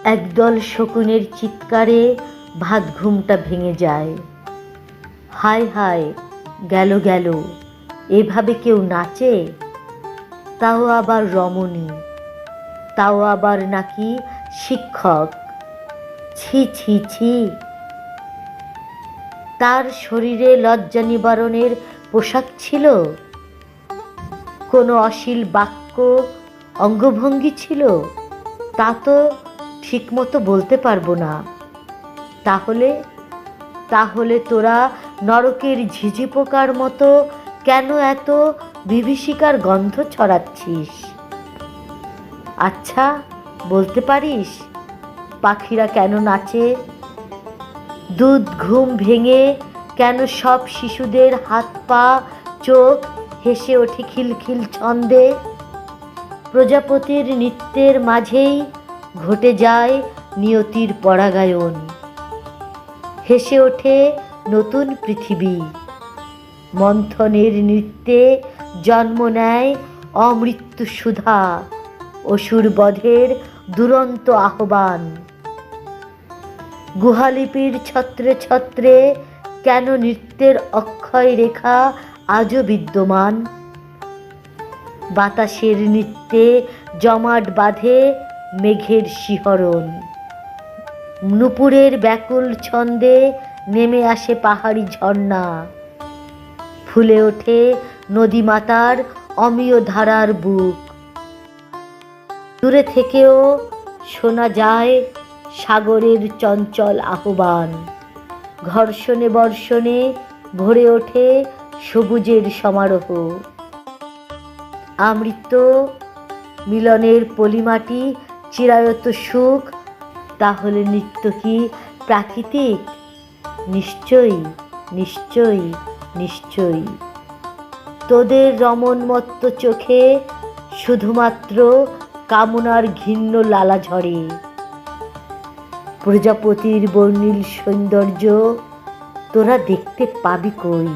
একদল শকুনের চিৎকারে ভাত ঘুমটা ভেঙে যায়। হায় হায়, গেল গেল, এভাবে কেউ নাচে? তাও আবার রমণী, তাও আবার নাকি শিক্ষক। ছি ছি ছি। তার শরীরে লজ্জা নিবারণের পোশাক ছিল? কোনো অশ্লীল বাক্য, অঙ্গভঙ্গি ছিল? তা তো ঠিকমতো বলতে পারবো না। তাহলে তাহলে তোরা নরকের ঝিঝি পোকার মতো কেন এত বিভীষিকার গন্ধ ছড়াচ্ছিস? আচ্ছা, বলতে পারিস পাখিরা কেন নাচে? দুধ ঘুম ভেঙে কেন সব শিশুদের হাত পা চোখ হেসে ওঠে খিলখিল ছন্দে? প্রজাপতির নৃত্যের মাঝেই ঘটে যায় নিয়তির পরাগায়ন। হেসে ওঠে নতুন পৃথিবী। মন্থনের নৃত্যে জন্ম নেয় অমৃত্যু সুধা, অসুরবধের দুরন্ত আহ্বান। গুহালিপির ছত্রে ছত্রে কেন নৃত্যের অক্ষয় রেখা আজও বিদ্যমান? বাতাসের নৃত্যে জমাট বাঁধে মেঘের শিহরণ। নূপুরের ব্যাকুল ছন্দে নেমে আসে পাহাড়ি ঝর্ণা। ফুলে ওঠে নদীমাতার অমিয় ধারার বুক। দূরে থেকেও শোনা যায় সাগরের চঞ্চল আহ্বান। ঘর্ষণে বর্ষণে ভরে ওঠে সবুজের সমারোহ। আমৃত মিলনের পলিমাটি চিরায়ত সুখ। তাহলে নৃত্য কি প্রাকৃতিক? নিশ্চয়ই, নিশ্চয়ই, নিশ্চয়ই। তোদের রমণমত্ত চোখে শুধুমাত্র কামনার ঘৃণ্য লালা ঝরে। প্রজাপতির বর্ণিল সৌন্দর্য তোরা দেখতে পাবি কই?